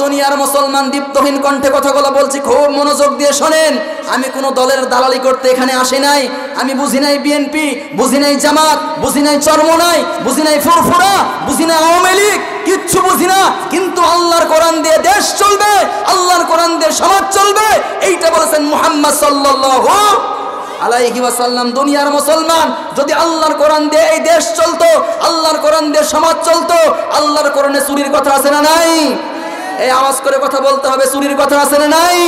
দুনিয়ার মুসলমান দীপ্তহীন কণ্ঠে কথাগুলো বলছি, খুব মনোযোগ দিয়ে শোনেন। আমি কোনো দলের দালালি করতে এখানে আসি নাই। আমি বুঝি নাই বিএনপি, বুঝি নাই জামাত, বুঝি নাই চরমোনাই, বুঝি নাই ফুরফুরা, বুঝি নাই আওয়ামী লীগ, কিচ্ছু বুঝি না। কিন্তু আল্লাহর কোরআন দিয়ে দেশ চলবে, আল্লাহর কোরআন দিয়ে সমাজ চলবে, এইটা বলেছেন মুহাম্মদ সাল্লাল্লাহু আলাইহি ওয়াসাল্লাম। দুনিয়ার মুসলমান যদি আল্লাহর কোরআন দিয়ে এই দেশ চলতো, আল্লাহর কোরআন দিয়ে সমাজ চলতো। আল্লাহর কোরআনে চুরির কথা আছে না নাই? এই আওয়াজ করে কথা বলতে হবে, চুরির কথা আছে না নাই?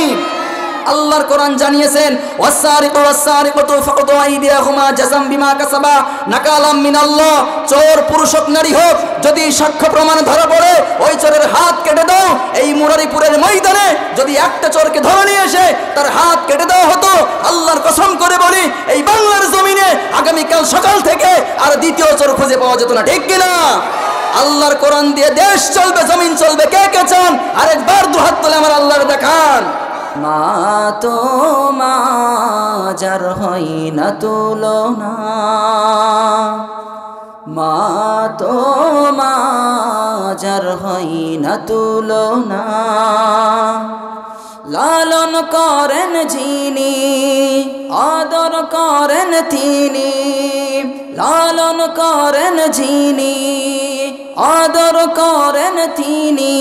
আল্লাহর কোরআন জানিয়েছেন, ওয়াসারিকু ওয়াসারিকাতু ফাকদু আইদিয়াহুমা জাযাম বিমা কাসাবা নাকালাম মিনাল্লাহ। চোর পুরুষ হোক নারী হোক, যদি সাক্ষ্য প্রমাণ ধরা পড়ে, ওই চোরের হাত কেটে দাও। এই মুরারিপুরের ময়দানে যদি একটা চোরকে ধরে নিয়ে এসে তার হাত কেটে দেওয়া হতো, আল্লাহর কসম করে বলি এই বাংলার জমিনে আগামীকাল সকাল থেকে আর দ্বিতীয় চোর খুঁজে পাওয়া যেত না। ঠিক কিনা? আল্লাহর কোরআন দিয়ে দেশ চলবে, জমিন চলবে। কে কে চান আরেকবার দুহাত তুলে আমার আল্লাহর দেখান। মা তো মা যার হয় না তুলনা, মা তো মা যার হয় না তুলনা। লালন করেন যিনি, আদর করেন তিনি। লালন করেন যিনি, আদর করেন তিনি।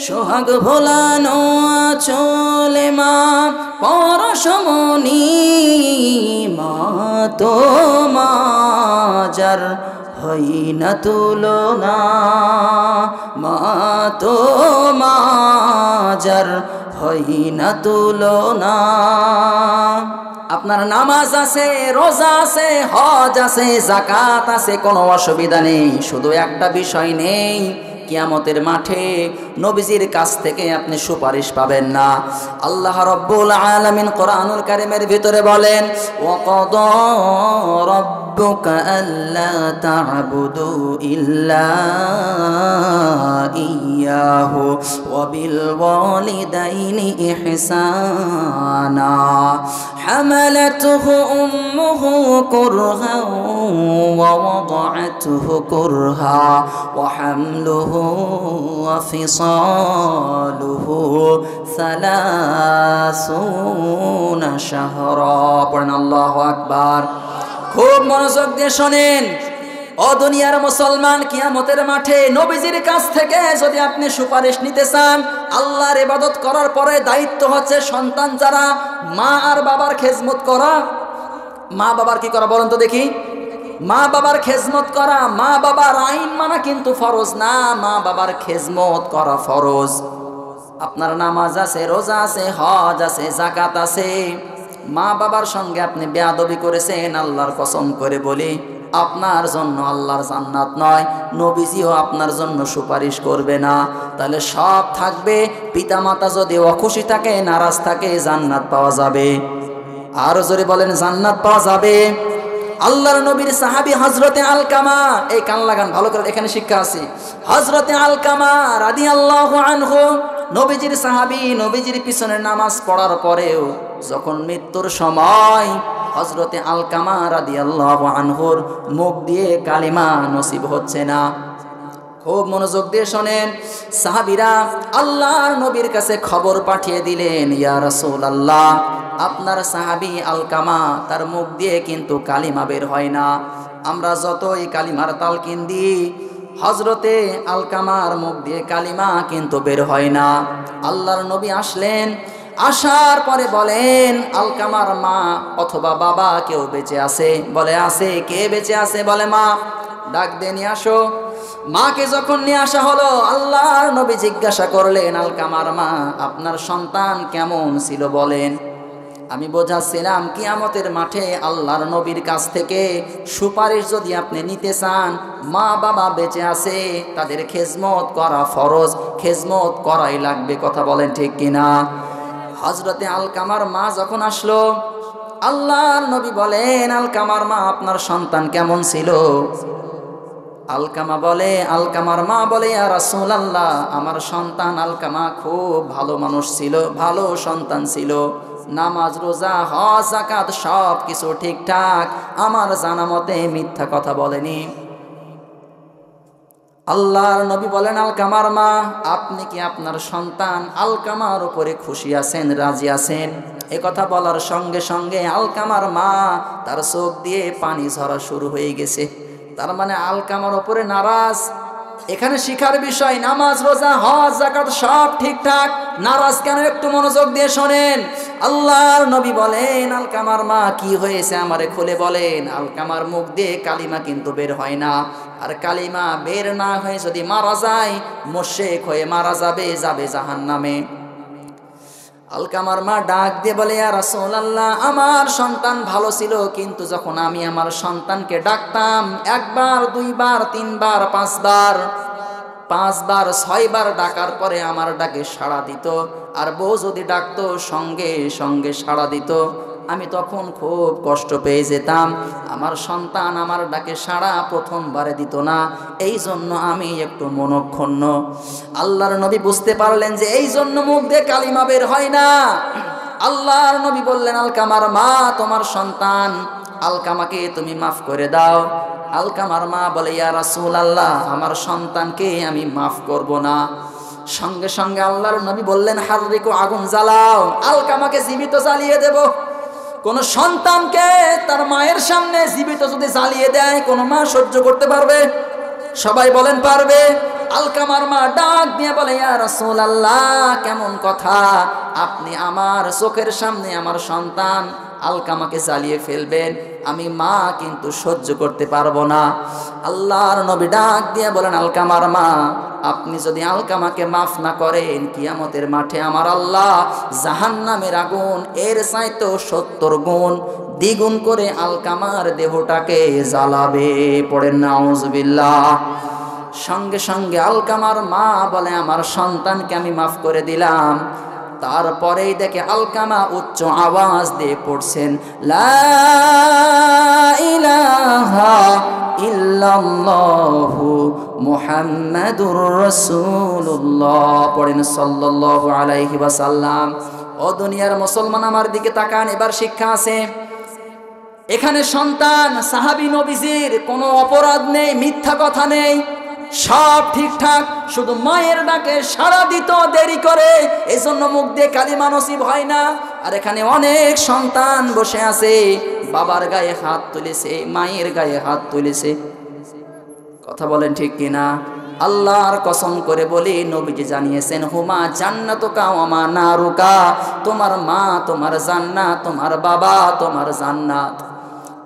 সোহাগ ভোলানো চলে মা পরশমণি। মা তো মা যার হই না তুলনা, মা তো মা যার হই না তুলনা। আপনার নামাজ আছে, রোজা আছে, হজ আছে, যাকাত আছে, কোনো অসুবিধা নেই। শুধু একটা বিষয় নেই, কিয়ামতের মাঠে নবীজির কাছ থেকে আপনি সুপারিশ পাবেন না। আল্লাহ রাব্বুল আলামিন কোরআনুল কারীমের ভিতরে বলেন, ওয়াকাদা রাব্বুকা আল্লা তা'বুদু ইল্লা ইয়াহু ওয়া বিল ওয়ালিদাইনি ইহসানা। হামালাতুহু উম্মুহু কুরহান ওয়া ওয়াদা'তুহু কুরহা ওয়া হামলুহু وفصاله 30 شهرا। পড়েন আল্লাহু আকবার। খুব মনোযোগ দিয়ে শোনেন। ও দুনিয়ার মুসলমান, কিয়ামতের মাঠে নবীজির কাছ থেকে যদি আপনি সুপারিশ নিতে চান, আল্লাহর ইবাদত করার পরে দায়িত্ব হচ্ছে সন্তান যারা মা আর বাবার খেজমত করা। মা বাবার কি করা বলেন তো দেখি? মা বাবার খেজমত করা। মা বাবার আইন মানা কিন্তু ফরজ না, মা বাবার খেজমত করা ফরজ। আপনার নামাজ আছে, রোজা আছে, হজ আছে, যাকাত আছে। মা বাবার সঙ্গে আপনি বেয়াদবি করেছেন, আল্লাহর কসম করে বলি আপনার জন্য আল্লাহর জান্নাত নয়, নবীজিও আপনার জন্য সুপারিশ করবে না। তাহলে সব থাকবে, পিতামাতা যদি অখুশি থাকে, নারাজ থাকে, জান্নাত পাওয়া যাবে। আরো জোরে বলেন, জান্নাত পাওয়া যাবে। আল্লাহর নবীর সাহাবী হযরতে আলকামা, এই কান লাগান ভালো করে, এখানে শিক্ষা আছে। হযরতে আলকামা রাদিয়াল্লাহু আনহু নবীজির সাহাবী, নবীজির পিছনে নামাজ পড়ার পরেও যখন মৃত্যুর সময় হযরতে আলকামা রাদিয়াল্লাহু আনহুর মুখ দিয়ে কালিমা নসিব হচ্ছে না। খুব মনোযোগ দিয়ে শোনেন। সাহাবীরা আল্লাহর নবীর কাছে খবর পাঠিয়ে দিলেন, ইয়া রাসূলুল্লাহ, আপনার সাহাবী আলকামা তার মুখ দিয়ে কিন্তু কালিমা বের হয় না। আমরা যতই কালিমার তালকিন দিই, হযরতে আলকামার মুখ দিয়ে কালিমা কিন্তু বের হয় না। আল্লাহর নবী আসলেন, আসার পরে বলেন, আলকামার মা অথবা বাবা কেউ বেঁচে আছে? বলে আছে। কে বেঁচে আছে? বলে মা। ডাক দিয়ে নিয়ে আসো। মাকে যখন নিয়ে আসা হলো, আল্লাহর নবী জিজ্ঞাসা করলেন, আলকামার মা, আপনার সন্তান কেমন ছিল বলেন। আমি বোঝাচ্ছিলাম কিয়ামতের মাঠে আল্লাহর নবীর কাছ থেকে সুপারিশ যদি আপনি নিতে চান, মা বাবা বেঁচে আছে, তাদের খেজমত করা ফরজ, খেজমত করাই লাগবে। কথা বলেন ঠিক কিনা? হযরতে আলকামার মা যখন আসলো, আল্লাহর নবী বলেন, আলকামার মা, আপনার সন্তান কেমন ছিল? আলকামা বলে, আলকামার মা বলে, ইয়া রাসূলুল্লাহ, আমার সন্তান আলকামা খুব ভালো মানুষ ছিল, ভালো সন্তান ছিল। নামাজ, রোজা, হজ, যাকাত সব কিছু ঠিকঠাক, আমার জানা মতে মিথ্যা কথা বলেনি। আল্লাহর নবী বলেন, আলকামার মা, আপনি কি আপনার সন্তান আলকামার উপরে খুশি আছেন, রাজি আছেন? এ কথা বলার সঙ্গে সঙ্গে আলকামার মা তার চোখ দিয়ে পানি ঝরা শুরু হয়ে গেছে। তার মানে আলকামার উপরে নারাজ। এখানে শিখার বিষয়, নামাজ, রোজা, হজ, যাকাত সব ঠিকঠাক, নারাজ কেন? একটু মনোযোগ দিয়ে শোনেন। আল্লাহর নবী বলেন, আলকামার মা কি হয়েছে আমারে খুলে বলেন। আলকামার মুখ দিয়ে কালিমা কিন্তু বের হয় না, আর কালিমা বের না হয়ে যদি মারা যায়, মুশরিক হয়ে মারা যাবে, যাবে জাহান্নামে। আলকামার মা ডাক দিয়ে বলে, ইয়া রাসূলুল্লাহ, আমার সন্তান ভালো ছিল, কিন্তু যখন আমি আমার সন্তানকে ডাকতাম, একবার, দুইবার, তিনবার, পাঁচবার, ছয়বার ডাকার পরে আমার ডাকে সাড়া দিত, আর বউ যদি ডাকতো সঙ্গে সঙ্গে সাড়া দিত। আমি তখন খুব কষ্ট পেয়ে যেতাম। আমার সন্তান আমার ডাকে সাড়া প্রথমবারে দিত না, এই জন্য আমি একটু মনক্ষুণ্ণ। আল্লাহর নবী বুঝতে পারলেন যে এই জন্য মুখ দিয়ে কালিমা বের হয় না। আল্লাহর নবী বললেন, আলকামার মা, তোমার সন্তান আলকামাকে তুমি মাফ করে দাও। আলকামার মা বলে, ইয়া রাসূলুল্লাহ, আমার সন্তানকে আমি মাফ করব না। সঙ্গে সঙ্গে আল্লাহর নবী বললেন, হাররিকু, আগুন জ্বালাও, আলকামাকে জীবিত জ্বালিয়ে দেব। কোন সন্তানকে তার মায়ের সামনে জীবিত যদি জ্বালিয়ে দেয়, কোন মা সহ্য করতে পারবে? সবাই বলেন, পারবে? আলকামার মা ডাক দিয়ে বলে, ইয়া রাসূলুল্লাহ, কেমন কথা, আপনি আমার চোখের সামনে আমার সন্তান আলকামাকে জ্বালিয়ে ফেলবেন, আমি মা কিন্তু সহ্য করতে পারবো না। আল্লাহর নবী ডাক দিয়ে বলেন, আলকামার মা, আপনি যদি আলকামাকে মাফ না করেন, কিয়ামতের মাঠে আমার আল্লাহ জাহান্নামের আগুন এর চাইতে 70 গুণ দ্বিগুণ করে আলকামার দেহটাকে জ্বালাবে। পড়েন নাউজুবিল্লাহ। সঙ্গে সঙ্গে আলকামার মা বলে, আমার সন্তানকে আমি মাফ করে দিলাম। তারপরেই দেখে আলকামা উচ্চ আওয়াজ দিয়ে পড়ছেন, লা ইলাহা ইল্লাল্লাহু মুহাম্মাদুর রাসূলুল্লাহ। পড়েন সাল্লাল্লাহু আলাইহি ওয়াসাল্লাম। ও দুনিয়ার মুসলমান, আমার দিকে তাকান, এবার শিক্ষা আছে। এখানে সন্তান সাহাবী নবীজির কোনো অপরাধ নেই, মিথ্যা কথা নেই, সব ঠিকঠাক, শুধু মায়ের ডাকে সাড়া দিত দেরি করে, এজন্য মুখ দিয়ে কালিমা নসিব হয় না। আর এখানে অনেক সন্তান বসে আছে, বাবার গায়ে হাত তুলেছে, মায়ের গায়ে হাত তুলেছে। কথা বলেন ঠিক কিনা? আল্লাহর কসম করে বলি, নবীজি জানিয়েছেন, হুমা জান্নাতুকা ওয়া মা নারুকা, তোমার মা তোমার জান্নাত, তোমার বাবা তোমার জান্নাত।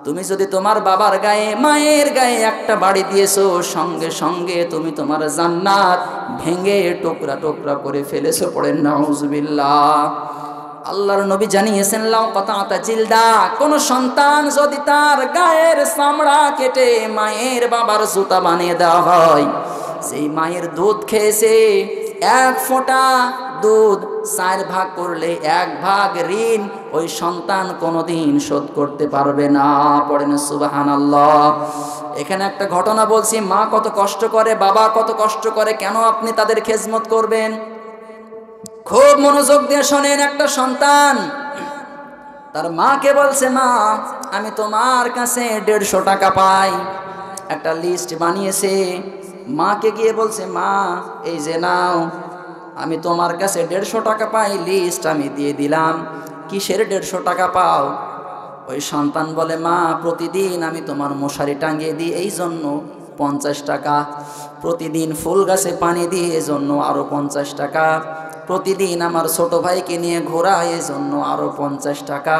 তুমি যদি তোমার বাবার গায়ে, মায়ের গায়ে একটা বাড়ি দিয়েছো, সঙ্গে সঙ্গে তুমি তোমার জান্নাত ভেঙে টুকরা টুকরা করে ফেলেছো। পড়েন নাউজুবিল্লাহ। আল্লাহর নবী জানিয়েছেন, লাউ কাতাতা জিলদা, কোন সন্তান যদি তার গায়ের চামড়া কেটে মায়ের বাবার জুতা বানিয়ে দেওয়া হয়, সেই মায়ের দুধ খেয়েছে, 1 ফোঁটা দুধ 4 ভাগ করলে 1 ভাগ ঋণ ওই সন্তান কোনোদিন শোধ করতে পারবে না। পড়েন সুবহানাল্লাহ। এখানে একটা ঘটনা বলছি, মা কত কষ্ট করে, বাবা কত কষ্ট করে, কেন আপনি তাদের খেজমত করবেন? খুব মনোযোগ দিয়ে শোনেন। একটা সন্তান তার মাকে বলছে, মা, আমি তোমার কাছে 150 টাকা পাই। একটা লিস্ট বানিয়েছে, মাকে গিয়ে বলছে, মা, এই যে নাও, আমি তোমার কাছে 150 টাকা পাই, লিস্ট আমি দিয়ে দিলাম। কিসের 150 টাকা পাও? ওই সন্তান বলে, মা, প্রতিদিন আমি তোমার মশারি টাঙিয়ে দিই, এই জন্য 50 টাকা। প্রতিদিন ফুল গাছে পানি দিই, এই জন্য আরও 50 টাকা। প্রতিদিন আমার ছোট ভাইকে নিয়ে ঘোরাই, এই জন্য আরও 50 টাকা।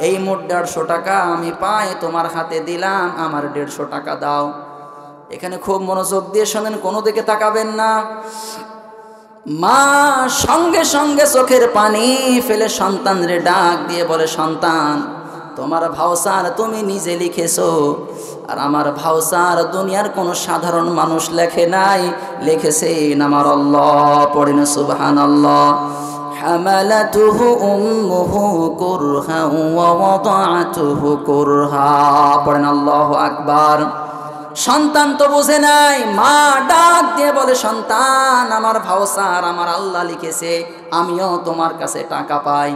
এই মোট 150 টাকা আমি পাই, তোমার হাতে দিলাম, আমার 150 টাকা দাও। এখানে খুব মনোযোগ দিয়ে শোনেন, কোনো দিকে তাকাবেন না। মা সঙ্গে সঙ্গে চোখের পানি ফেলে সন্তানরে ডাক দিয়ে বলে, সন্তান, তোমার ভাউচার তুমি নিজে লিখেছো, আর আমার ভাউচার দুনিয়ার কোনো সাধারণ মানুষ লেখে নাই, লিখেছেন আমার আল্লাহ। পড়েন সুবহানাল্লাহ। হামালাতুহু উম্মুহু কুরহা ওয়া ওয়াদাআতুহু কুরহা। পড়েন আল্লাহু আকবার। সন্তান তো বুঝে নাই, মা ডাক দিয়ে বলে, সন্তান, আমার ভাউচার আমার আল্লাহ লিখেছে, আমিও তোমার কাছে টাকা পাই।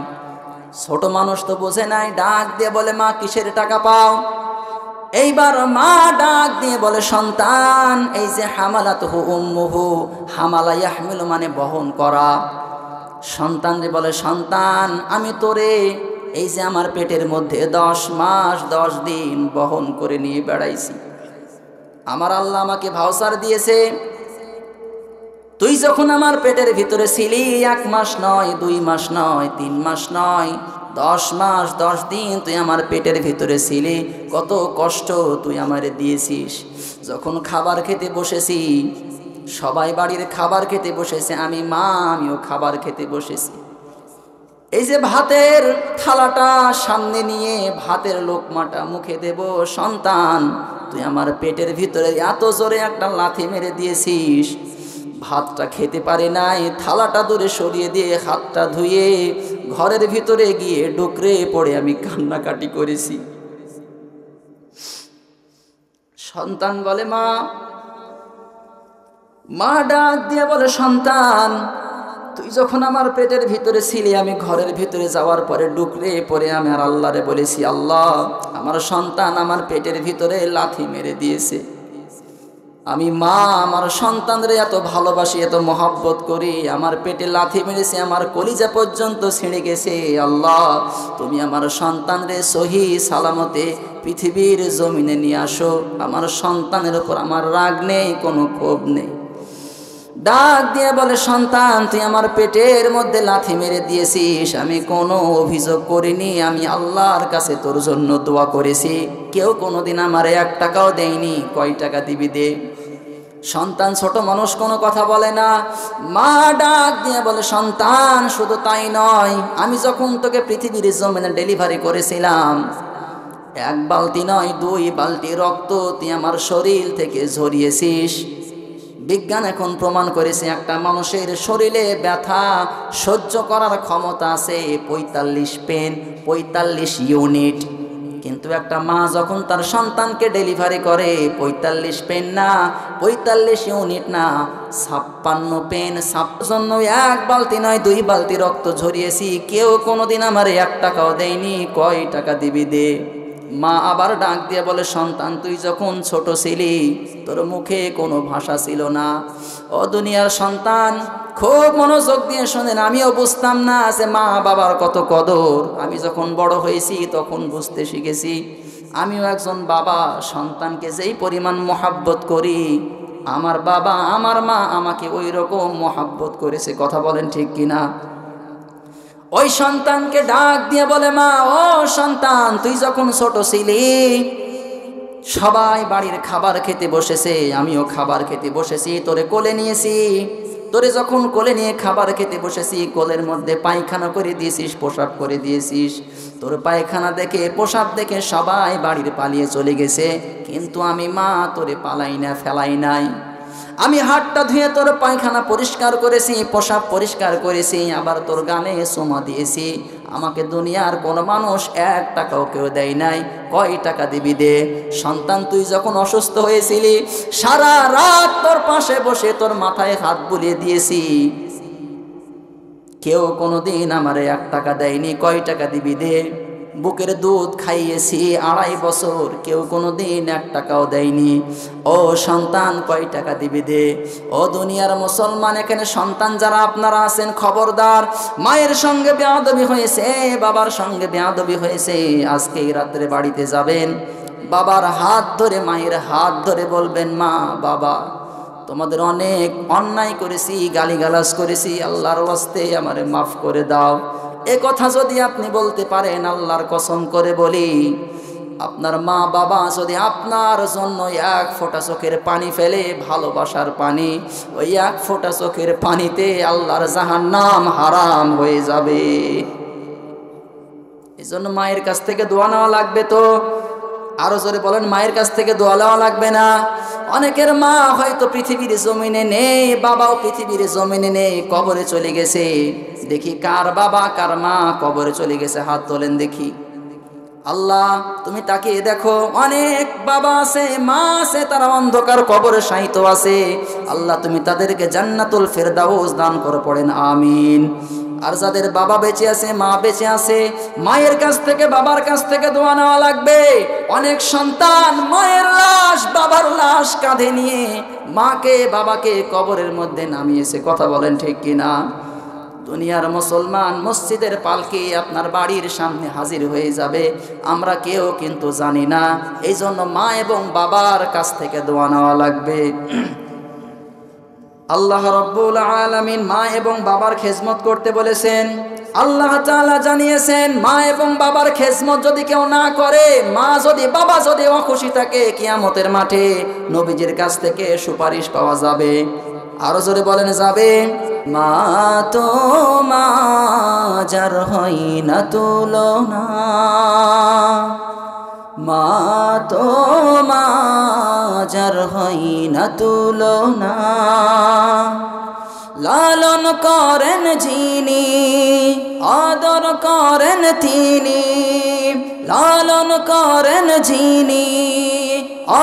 ছোট মানুষ তো বুঝে নাই, ডাক দিয়ে বলে, মা, কিসের টাকা পাও? এইবার মা ডাক দিয়ে বলে, সন্তান, এই যে হামালাতুহু উম্মুহু, হামালা ইয়াহমিলু মানে বহন করা। সন্তান যে বলে, সন্তান, আমি তোরে এই যে আমার পেটের মধ্যে 10 মাস 10 দিন বহন করে নিয়ে বেড়াইছি। আমার আল্লাহ আমাকে ভাউচার দিয়েছে, তুই যখন আমার পেটের ভিতরে ছিলি 1 মাস নয়, 2 মাস নয়, 3 মাস নয়, 10 মাস 10 দিন তুই আমার পেটের ভিতরে ছিলি, কত কষ্ট তুই আমারে দিয়েছিস। যখন খাবার খেতে বসেছি, সবাই বাড়ির খাবার খেতে বসেছে, আমি মা আমিও খাবার খেতে বসেছি। এই যে ভাতের থালাটা সামনে নিয়ে ভাতের লোকমাটা মুখে দেব, সন্তান, তুই আমার পেটের ভিতরে এত জোরে একটা লাথি মেরে দিয়েছিস, ভাতটা খেতে পারে নাই, থালাটা দূরে সরিয়ে দিয়ে হাতটা ধুয়ে ঘরের ভিতরে গিয়ে ডুকরে পড়ে আমি কান্নাকাটি করেছি। সন্তান বলে, মা ডাক দিয়ে বলে, সন্তান, তুই যখন আমার পেটের ভিতরে ছিলি, আমি ঘরের ভিতরে যাওয়ার পরে ডুকরে পরে আমি আর আল্লাহরে বলেছি, আল্লাহ, আমার সন্তান আমার পেটের ভিতরে লাথি মেরে দিয়েছে। আমি মা আমার সন্তানরে এত ভালোবাসি, এত মহব্বত করি, আমার পেটে লাথি মেরেছে, আমার কলিজা পর্যন্ত ছিঁড়ে গেছে। আল্লাহ, তুমি আমার সন্তানরে সহি সালামতে পৃথিবীর জমিনে নিয়ে আসো। আমার সন্তানের উপর আমার রাগ নেই, কোনো ক্ষোভ নেই। ডাক দিয়ে বলে, সন্তান, তুই আমার পেটের মধ্যে লাথি মেরে দিয়েছিস, আমি কোনো অভিযোগ করিনি, আমি আল্লাহর কাছে তোর জন্য দোয়া করেছি, কেউ কোনোদিন আমারে 1 টাকাও দেয়নি, কয় টাকা দিবি দে। সন্তান ছোট মানুষ, কোনো কথা বলে না। মা ডাক দিয়ে বলে, সন্তান, শুধু তাই নয়, আমি যখন তোকে পৃথিবীর জমিনে ডেলিভারি করেছিলাম, 1 বালতি নয় 2 বালতি রক্ত তুই আমার শরীর থেকে ঝরিয়েছিস। বিজ্ঞান এখন প্রমাণ করেছে একটা মানুষের শরীরে ব্যথা সহ্য করার ক্ষমতা আছে 45 পেন, 45 ইউনিট। কিন্তু একটা মা যখন তার সন্তানকে ডেলিভারি করে, 45 পেন না, 45 ইউনিট না, 56 পেন, 56 জন্য 1 বালতি নয় 2 বালতি রক্ত ঝরিয়েছি, কেউ কোনোদিন আমার 1 টাকাও দেয়নি, কয় টাকা দিবি দে। মা আবার ডাক দিয়ে বলে, সন্তান, তুই যখন ছোট ছিলি, তোর মুখে কোনো ভাষা ছিল না। ও দুনিয়ার সন্তান, খুব মনোযোগ দিয়ে শোনেন, আমিও বুঝতাম না যে মা বাবার কত কদর। আমি যখন বড় হয়েছি তখন বুঝতে শিখেছি, আমিও একজন বাবা, সন্তানকে যেই পরিমাণ মহাব্বত করি, আমার বাবা আমার মা আমাকে ওই রকম মহাব্বত করেছে। কথা বলেন ঠিক কিনা? ওই সন্তানকে ডাক দিয়ে বলে, মা, ও সন্তান, তুই যখন ছোট ছিলি, সবাই বাড়ির খাবার খেতে বসেছে, আমিও খাবার খেতে বসেছি, তোরে কোলে নিয়েছি। তোরে যখন কোলে নিয়ে খাবার খেতে বসেছি, কোলের মধ্যে পায়খানা করে দিয়েছিস, পোশাক করে দিয়েছিস। তোর পায়খানা দেখে, পোশাক দেখে সবাই বাড়ির পালিয়ে চলে গেছে, কিন্তু আমি মা তোরে পালাই না, ফেলাই নাই। আমি হাতটা ধুয়ে তোর পায়খানা পরিষ্কার করেছি, পোশাক পরিষ্কার করেছি, আবার তোর গালে চুমা দিয়েছি। আমাকে দুনিয়ার কোনো মানুষ 1 টাকাও কেউ দেয় নাই, কয় টাকা দিবি দে। সন্তান, তুই যখন অসুস্থ হয়েছিলি, সারা রাত তোর পাশে বসে তোর মাথায় হাত বুলিয়ে দিয়েছি, কেউ কোনোদিন আমারে 1 টাকা দেয়নি, কয় টাকা দিবি দে। বুকের দুধ খাইয়েছি 2.5 বছর, কেউ কোনোদিন 1 টাকাও দেয়নি, ও সন্তান, কয় টাকা দিবি দে। ও দুনিয়ার মুসলমান, এখানে সন্তান যারা আপনারা আছেন, খবরদার, মায়ের সঙ্গে বেয়াদবি হয়েছে, বাবার সঙ্গে বেয়াদবি হয়েছে, আজকে এই রাত্রে বাড়িতে যাবেন, বাবার হাত ধরে, মায়ের হাত ধরে বলবেন, মা বাবা, তোমাদের অনেক অন্যায় করেছি, গালিগালাজ করেছি, আল্লাহর ওয়াস্তে আমারে মাফ করে দাও। এ কথা যদি আপনি বলতে পারেন, আল্লাহর কসম করে বলি, আপনার মা বাবা যদি আপনার জন্য 1 ফোঁটা চোখের পানি ফেলে, ভালোবাসার পানি, ওই 1 ফোঁটা চোখের পানিতে আল্লাহর জাহান্নাম হারাম হয়ে যাবে। এই জন্য মায়ের কাছ থেকে দোয়া নেওয়া লাগবে। তো আরো জোরে বলেন, মায়ের কাছ থেকে দোয়া নেওয়া লাগবে না? অনেকের মা হয়তো পৃথিবীর জমিনে নেই, বাবাও পৃথিবীর জমিনে নেই, কবরে চলে গেছে। দেখি কার বাবা কার মা কবরে চলে গেছে, হাত তোলেন দেখি। আল্লাহ, তুমি তাকিয়ে দেখো, অনেক বাবা আছে, মা আছে, তারা অন্ধকার কবরে শায়িত আছে। আল্লাহ, তুমি তাদেরকে জান্নাতুল ফেরদাউস দান করো, পড়েন আমিন। আর যাদের বাবা বেঁচে আছে, মা বেঁচে আছে, মায়ের কাছ থেকে বাবার কাছ থেকে দোয়া নেওয়া লাগবে। অনেক সন্তান মায়ের লাশ বাবার লাশ কাঁধে নিয়ে মাকে বাবাকে কবরের মধ্যে নামিয়েছে। কথা বলেন ঠিক কিনা? দুনিয়ার মুসলমান, মসজিদের পালকি আপনার বাড়ির সামনে হাজির হয়ে যাবে, আমরা কেউ কিন্তু জানি না। এই জন্য মা এবং বাবার কাছ থেকে দোয়া নেওয়া লাগবে। আল্লাহ রাব্বুল আলামিন মা এবং বাবার খেজমত করতে বলেছেন। আল্লাহ তাআলা জানিয়েছেন মা এবং বাবার খেজমত যদি কেউ না করে, মা যদি বাবা যদি অখুশি থাকে, কিয়ামতের মাঠে নবীজির কাছ থেকে সুপারিশ পাওয়া যাবে। আরো জোরে বলেন যাবে। মা তো মা যার হয় না তুলনা, মা তো মা যার হয় না তুলনা, লালন করেন যিনি আদর করেন তিনি, লালন করেন যিনি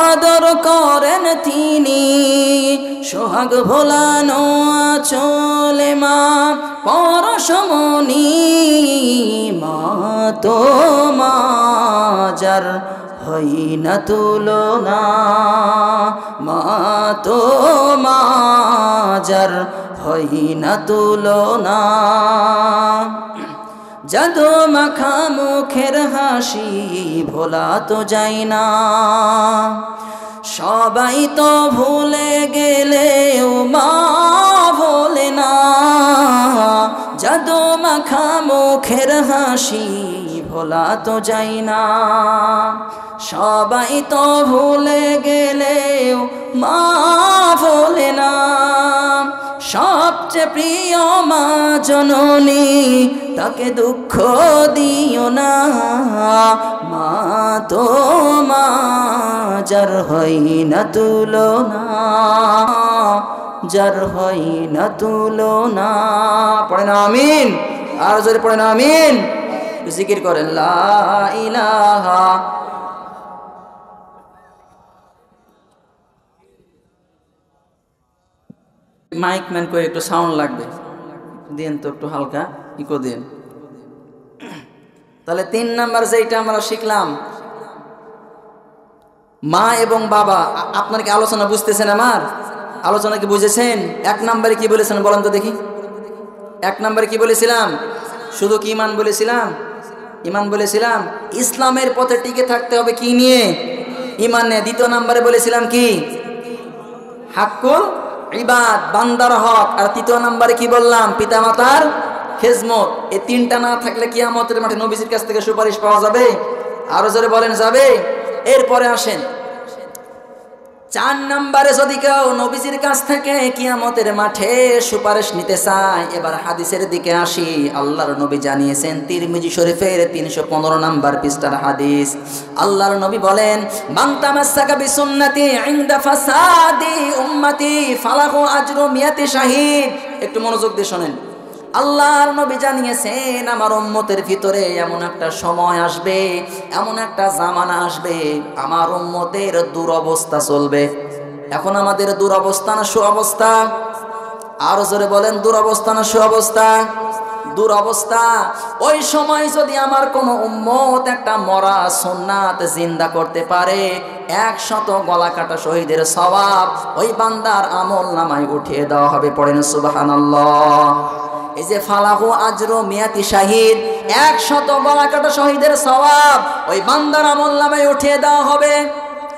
আদর করেন তিনি, সোহাগ ভোলানো চলে মা পরশমণি, মা তো মা যার হই না তুলনা, মা তো মা যার হই না তুলনা। জাদু মাখা মুখের হাসি ভোলা তো যায় না, সবাই তো ভুলে গেলেও মা ভোলে না। জাদু মাখা মুখের হাসি ভোলা তো যায় না, সবাই তো ভুলে গেলেও মা ভোলে না। সবচেয়ে প্রিয় মা জননী, তাকে দুঃখ দিও না, মা তো মা যার হয় না তুলনা, যার হয় না তুলনা। পড়েন আমিন, আর জোরে পড়েন আমিন। জিকির করেন লা ইলাহা। মাইক ম্যান করে একটু সাউন্ড লাগবে, দিন তো একটু হালকা ইকো দিন। তাহলে 3 নাম্বার যেটা আমরা শিখলাম, মা এবং বাবা। আপনার কি আলোচনা বুঝতেছেন? আমার আলোচনা কি বুঝেছেন? 1 নম্বরে কি বলেছেন বলেন তো দেখি। 1 নম্বরে কি বলেছিলাম? শুধু কি ইমান বলেছিলাম? ইমান বলেছিলাম। ইসলামের পথে টিকে থাকতে হবে কি নিয়ে? ইমান নিয়ে। 2 নম্বরে বলেছিলাম কি? হাক্কুল ইবাদ, বান্দার হক। আর 3 নম্বরে কি বললাম? পিতামাতার খেজমত। এই 3টা না থাকলে কিয়ামতের মাঠে নবীজির কাছ থেকে সুপারিশ পাওয়া যাবে? আরো জোরে বলেন যাবে। এরপরে আসেন 4 নম্বরে, যদি কেউ নবীজির কাছ থেকে কিয়ামতের মাঠে সুপারিশ নিতে চায়। এবার হাদিসের দিকে আসি। আল্লাহর নবী জানিয়েছেন, তিরমিজি শরীফের 315 নম্বর পৃষ্ঠার হাদিস। আল্লাহর নবী বলেন, মান তামাসসাকা বিসুন্নতি ইনদা ফাসাদি উম্মতি ফালাহু আজরু মিয়াতি শাহিদ। একটু মনোযোগ দিয়ে শুনেন। আল্লাহর নবী জানিয়েছেন, আমার উম্মতের ভিতরে এমন একটা সময় আসবে, এমন একটা জামানা আসবে, আমার উম্মতের দুরবস্থা চলবে। এখন আমাদের দুরবস্থা না সুঅবস্থা? আরো জোরে বলেন, দুরবস্থা না সুঅবস্থা? দুরবস্থা। ওই সময় যদি আমার কোনো উম্মত একটা মরা সুন্নাত জিন্দা করতে পারে, 100 গলা কাটা শহীদের সওয়াব ওই বান্দার আমল নামায় উঠিয়ে দেওয়া হবে। পড়েন সুবহানাল্লাহ। এই যে ফালাহু আজরু মিয়াতি শাহিদ, 100 গলা কাটা শহীদের সওয়াব ওই বান্দার আমল নামায় উঠিয়ে দেওয়া হবে।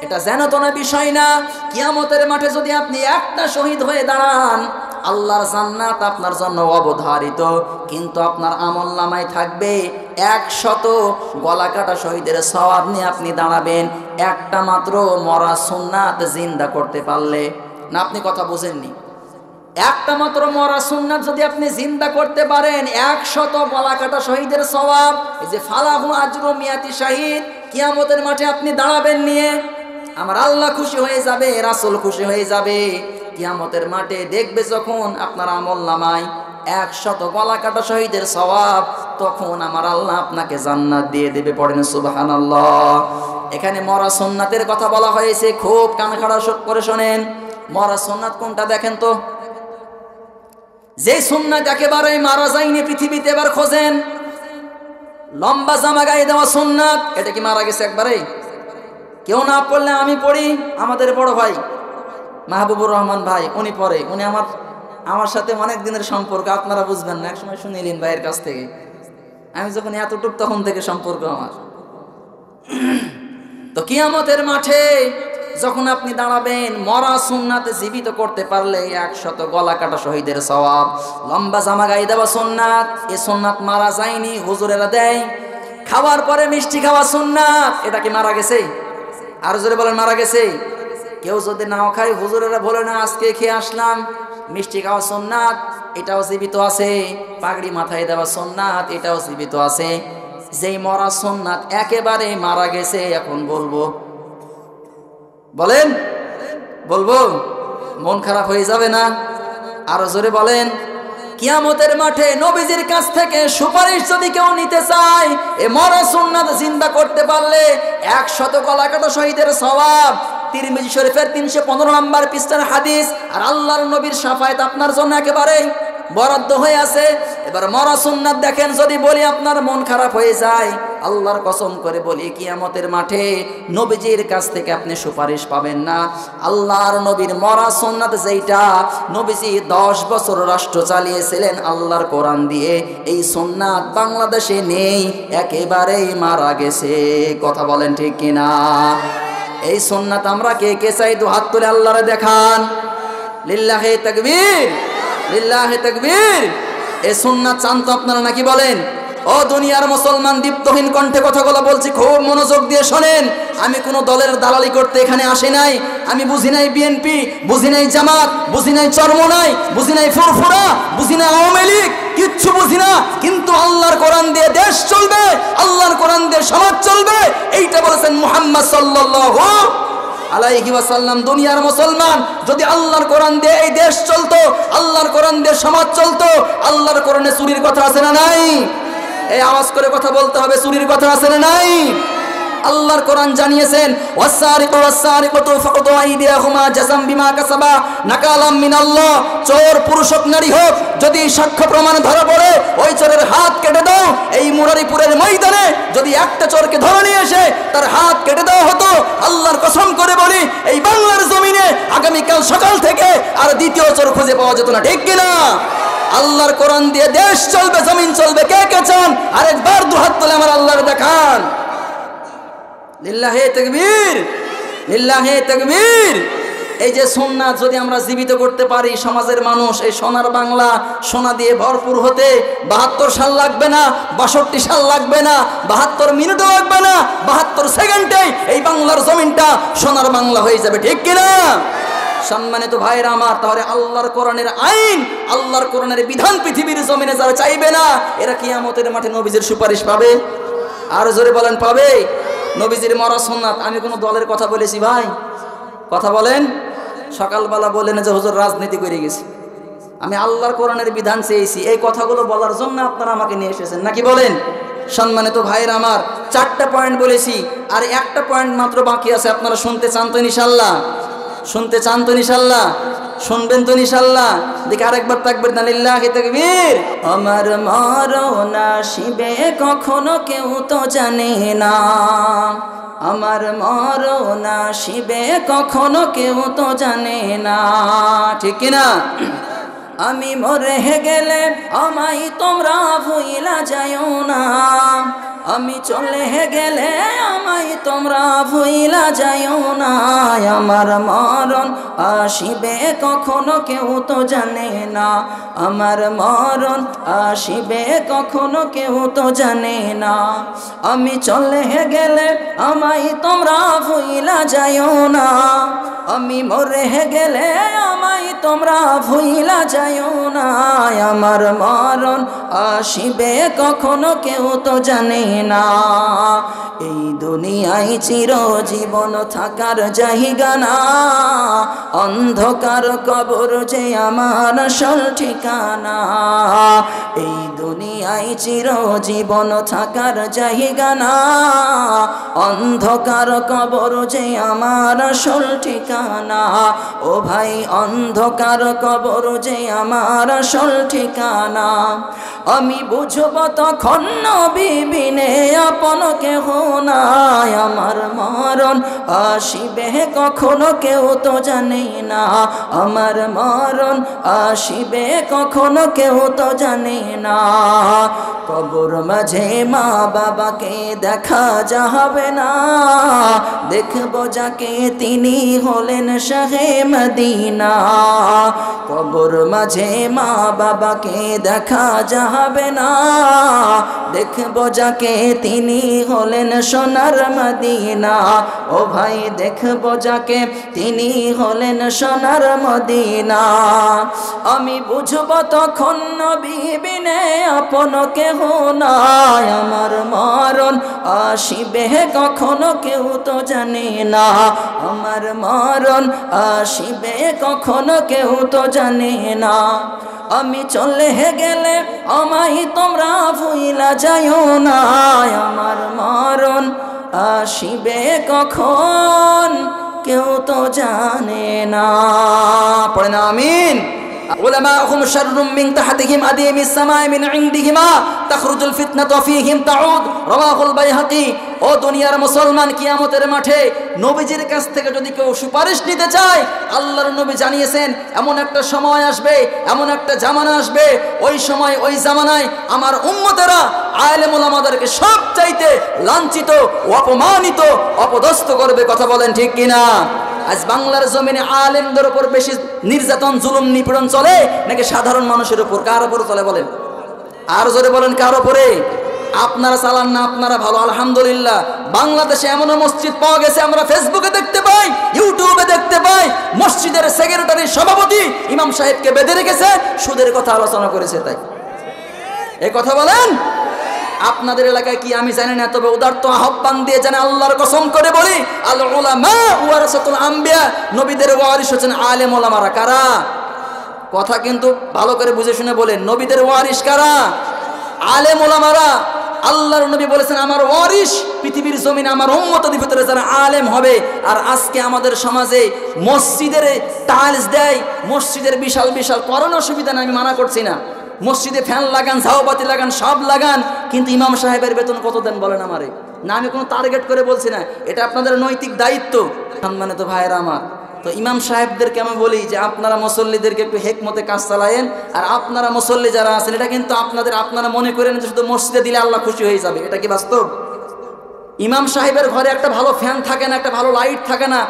এটা যেন তো না বিষয় না। কিয়ামতের মাঠে যদি আপনি একটা শহীদ হয়ে দাঁড়ান, আল্লাহর জান্নাত আপনার জন্য অবধারিত, কিন্তু আপনার আমল নামায় থাকবে 100 গলা কাটা শহীদের সওয়াব নিয়ে আপনি দাঁড়াবেন, একটা মাত্র মরা সুন্নাত জিন্দা করতে পারলে। না, আপনি কথা বোঝেননি। একটা মাত্র মরা সুন্নাত যদি আপনি জিন্দা করতে পারেন, 100 গলা কাটা শহীদের সওয়াব। এই যে ফালাহু আজরু মিয়াতি শাহিদ, কিয়ামতের মাঠে আপনি দাঁড়াবেন নিয়ে, আমার আল্লাহ খুশি হয়ে যাবে, রাসূল খুশি হয়ে যাবে। কিয়ামতের মাঠে দেখবে যখন আপনার আমল নামায় 100 গলা কাটা শহীদের সওয়াব, তখন আমার আল্লাহ আপনাকে জান্নাত দিয়ে দেবে। পড়েন সুবহানাল্লাহ। এখানে মরা সুন্নাতের কথা বলা হয়েছে, খুব কান খাড়া করে শোনেন। মরা সুন্নাত কোনটা দেখেন তো? যে সুন্নাত একেবারেই মারা যায়নি পৃথিবীতে, এবার খোঁজেন। লম্বা জামা গায়ে দেওয়া সুন্নাত, এটা কি মারা গেছে একবারেই? কেউ না পড়লে আমি পড়ি। আমাদের বড় ভাই মাহবুবুর রহমান ভাই, উনি পড়ে। উনি আমার সাথে অনেক দিনের সম্পর্ক, আপনারা বুঝবেন না, একসময় শুনিলেন ভাইয়ের কাছ থেকে। আমি যখন এতটুক তখন থেকে সম্পর্ক আমার। তো কিয়ামতের মাঠে যখন আপনি দাঁড়াবেন, মরা সুন্নাতে জীবিত করতে পারলে 100 গলা কাটা শহীদের সওয়াব। লম্বা জামা গায়ে দেওয়া সুন্নাত, এই সুন্নাত মারা যায়নি, হুজুরেরা দেয়। খাওয়ার পরে মিষ্টি খাওয়া সুন্নাত, এটা কি মারা গেছে? আর জোরে বলেন মারা গেছে। কেউ যদি নাও খায়, হুজুরেরা বলে না আজকে খেয়ে আসলাম। মিষ্টি খাওয়া সুন্নাত, এটাও জীবিত আছে। পাগড়ি মাথায় দেওয়া সুন্নাত, এটাও জীবিত আছে। যেই মরা সুন্নাত একেবারে মারা গেছে, এখন বলবো, বলেন বলবো, মন খারাপ হয়ে যাবে না? আরো জোরে বলেন। কিয়ামতের মাঠে নবীজির কাছ থেকে সুপারিশ যদি কেউ নিতে চায়, এ মরা সুন্নাত জিন্দা করতে পারলে 100 গলা কাটা শহীদের সওয়াব। তিরমিজি শরীফের 315 নম্বর পৃষ্ঠার হাদিস। আর আল্লাহর নবীর শাফায়াত আপনার জন্য একেবারে বরাদ্দ হয়ে আছে। এবার মরা সুন্নাত দেখেন, যদি বলি আপনার মন খারাপ হয়ে যায়, আল্লাহর কসম করে বলি, কিয়ামতের মাঠে নবীজির কাছ থেকে আপনি সুপারিশ পাবেন না। আল্লাহর নবীর মরা সুন্নাত যেইটা, নবীজি 10 বছর রাষ্ট্র চালিয়েছিলেন আল্লাহর কোরআন দিয়ে, এই সুন্নাত বাংলাদেশে নেই, একেবারেই মারা গেছে। কথা বলেন ঠিক কিনা? এই সুন্নাত আমরা কে কে চাই? দু হাত তুলে আল্লাহরে দেখান। লিল্লাহে তাকবীর, লিল্লাহে তাকবীর। এই সুন্নাত চান তো আপনারা নাকি বলেন? ও দুনিয়ার মুসলমান, দীপ্তহীন কণ্ঠে কথাগুলো বলছি, খুব মনোযোগ দিয়ে শোনেন। আমি কোনো দলের দালালি করতে এখানে আসি নাই। আমি বুঝি নাই বিএনপি, বুঝি নাই জামাত, বুঝি নাই চরমোনাই, বুঝি নাই ফুরফুরা, বুঝি নাই আওয়ামী লীগ, কিচ্ছু বুঝি না। কিন্তু আল্লাহর কোরআন দিয়ে দেশ চলবে, আল্লাহর কোরআন দিয়ে সমাজ চলবে, এইটা বলেছেন মুহাম্মদ সাল্লাল্লাহু আলাইহি ওয়াসাল্লাম। দুনিয়ার মুসলমান, যদি আল্লাহর কোরআন দিয়ে এই দেশ চলতো, আল্লাহর কোরআন দিয়ে সমাজ চলতো, আল্লাহর কোরআনে চুরির কথা আছে না নাই? এই আওয়াজ করে কথা বলতে হবে, চুরির কথা আছে না নাই? আল্লাহর কোরআন জানিয়েছেন, ওয়াসারিকু ওয়াসারিকাতু ফাকতু আইদিয়াহুমা জাযাম বিমা কাসাবা নাকালাম মিনাল্লাহ। চোর পুরুষ হোক নারী হোক, যদি সাক্ষ্য প্রমাণ ধরা পড়ে, ওই চোরের হাত কেটে দাও। এই মুরারিপুরের ময়দানে যদি একটা চোরকে ধরে নিয়ে এসে তার হাত কেটে দেওয়া হতো, আল্লাহর কসম করে বলি, এই বাংলার জমিনে আগামীকাল সকাল থেকে আর দ্বিতীয় চোর খুঁজে পাওয়া যেত না। ঠিক কিনা? আল্লাহর কোরআন দিয়ে দেশ চলবে, জমিন চলবে। কে কে চান? আরেকবার দুহাত তুলে আমার আল্লাহর দেখান। লিল্লাহে তাকবীর, লিল্লাহে তাকবীর। এই যে সুন্নাত যদি আমরা জীবিত করতে পারি, সমাজের মানুষ এই সোনার বাংলা সোনা দিয়ে ভরপুর হতে 72 সাল লাগবে না, 62 সাল লাগবে না, 72 মিনিটও লাগবে না, 72 সেকেন্ডে এই বাংলার জমিনটা সোনার বাংলা হয়ে যাবে। ঠিক কিনা? সম্মানিত ভাইরা আমার, তাহলে আল্লাহর কোরআনের আইন, আল্লাহর কোরআনের বিধান পৃথিবীর জমিনে যারা চাইবে না, এরা কিয়ামতের মাঠে নবীজির সুপারিশ পাবে? আর জোরে বলেন, পাবে? নবীজির মরা সুন্নাত। আমি কোনো দলের কথা বলেছি ভাই? কথা বলেন। সকালবেলা বলেন যে হুজুর রাজনীতি করে গেছি। আমি আল্লাহর কোরআনের বিধান চেয়েছি, এই কথাগুলো বলার জন্য আপনারা আমাকে নিয়ে এসেছেন নাকি বলেন? সম্মানিত ভাইরা আমার, 4টা পয়েন্ট বলেছি, আর একটা পয়েন্ট মাত্র বাকি আছে। আপনারা শুনতে চান তো ইনশাআল্লাহ? শুনতে চান তো ইনশাআল্লাহ? শুনবেন তো ইনশাআল্লাহ? দেখি আরেকবার তাকবীর না, লিল্লাহি তাকবীর। আমার মরণ আসিবে কখনো কেউ তো জানে না, আমার মরণ আসিবে কখনো কেউ তো জানে না। ঠিক কিনা? আমি মরে গেলে আমায় তোমরা ভুইলা যাইও না, আমি চলে গেলে আমায় তোমরা ভুইলা যাইও না। আমার মরণ আসিবে কখনো কেউ তো জানে না, আমার মরণ আসিবে কখনো কেউ তো জানে না। আমি চলে গেলে আমায় তোমরা ভুইলা যাইও না, আমি মরে গেলে আমায় তোমরা ভুইলা যাইও না। আমার মরণ আসিবে কখনো কেউ তো জানে না। এই দুনিয়ায় চিরজীবন থাকার জায়গা না, অন্ধকার কবর যে আমার আসল ঠিকানা। এই দুনিয়া দুনিয়ায় চিরজীবন থাকার জায়গা না, অন্ধকার কবর যে আমার আসল ঠিকানা। ও ভাই অন্ধকার কবর যে আমার আসল ঠিকানা। আমি বুঝব তখন নবী বিনে আপন কেহ নাই, আমার মরণ আসিবে কখনো কেউ তো জানে না, আমার মরণ আসিবে কখনো কেউ তো জানে না। কবর মাঝে মা বাবাকে দেখা যাবে না, দেখব যাকে তিনি হলেন শাহে মদিনা। কবর মাঝে মা বাবাকে দেখা যাবে না, দেখব যাকে তিনি হলেন সোনার মদিনা। ও ভাই দেখব যাকে তিনি হলেন সোনার মদিনা। আমি বুঝব তখন নবী বিনে আপন কেহ নাই, আমার মরণ আসিবে কখনো কেউ তো জানে না, আমার মরণ আসিবে কখনো কেউ তো জানে না। আমি চলে গেলে আমায় তোমরা ভুইলা যাইও না, আমার মরণ আসিবে কখন কেউ তো জানে না। পড়ে না আমিন। علماءهم شر من تحتهم أديم السماء من عندهما تخرج الفتنة فيهم تعود رواه البيهقي। ও দুনিয়ার মুসলমান, কিয়ামতের মাঠে নবীজির কাছ থেকে যদি কেউ সুপারিশ নিতে চায়, আল্লাহর নবী জানিয়েছেন এমন একটা সময় আসবে, এমন একটা জামানা আসবে, ওই সময় ওই জামানায় আমার উম্মতেরা আলেম ওলামাদেরকে সব চাইতে লাঞ্ছিত, অপমানিত, অপদস্থ করবে। কথা বলেন ঠিক কিনা? আজ বাংলার জমিনে আলেমদের উপর বেশি নির্যাতন, জুলুম, নিপীড়ন চলে নাকি সাধারণ মানুষের উপর? কার উপর চলে বলেন? আর জোরে বলেন কার উপরে? আপনারা চালান না, আপনারা ভালো আলহামদুলিল্লাহ। বাংলাদেশে এমন মসজিদ পাওয়া গেছে, আমরা ফেসবুকে দেখতে পাই, ইউটিউবে দেখতে পাই, মসজিদের সেক্রেটারি সভাপতি ইমাম সাহেবকে বেঁধে রেখেছে, সুদের কথা আলোচনা করেছে। তাই এই কথা বলেন। আপনাদের এলাকায় কি আমি জানি না, তবে উদারত আহ্বান দিয়ে জানে আল্লাহর কসম করে বলি, আল উলামা ওয়ারাসাতুল আম্বিয়া, নবীদের ওয়ারিস হচ্ছেন আলেম ওলামারা। কারা? কথা কিন্তু ভালো করে বুঝে শুনে বলেন, নবীদের ওয়ারিস কারা? আলেম ওলামারা। আল্লাহর নবী বলেছেন আমার ওয়ারিস পৃথিবীর জমিনে আমার উম্মতের ভিতরে যারা আলেম হবে। আর আজকে আমাদের সমাজে মসজিদের টাইলস দেয়, মসজিদের বিশাল বিশাল, করার অসুবিধা না, আমি মানা করছি না, মসজিদে ফ্যান লাগান, ঝাউবাতি লাগান, সব লাগান, কিন্তু ইমাম সাহেবের বেতন কত দেন বলেন আমারে? না আমি কোনো টার্গেট করে বলছি না, এটা আপনাদের নৈতিক দায়িত্ব। মানে তো ভাইয়েরা আমার, তো ইমাম সাহেবদেরকে আমি বলি যে আপনারা মুসল্লিদেরকে একটু হেকমতে কাজ চালায়েন। আর আপনারা মুসল্লি যারা আছেন, এটা কিন্তু আপনারা মনে করেন যে শুধু মসজিদে দিলে আল্লাহ খুশি হয়ে যাবে, এটা কি বাস্তব? ইমাম সাহেবের ঘরে একটা ভালো ফ্যান থাকে না, একটা ভালো লাইট থাকে না,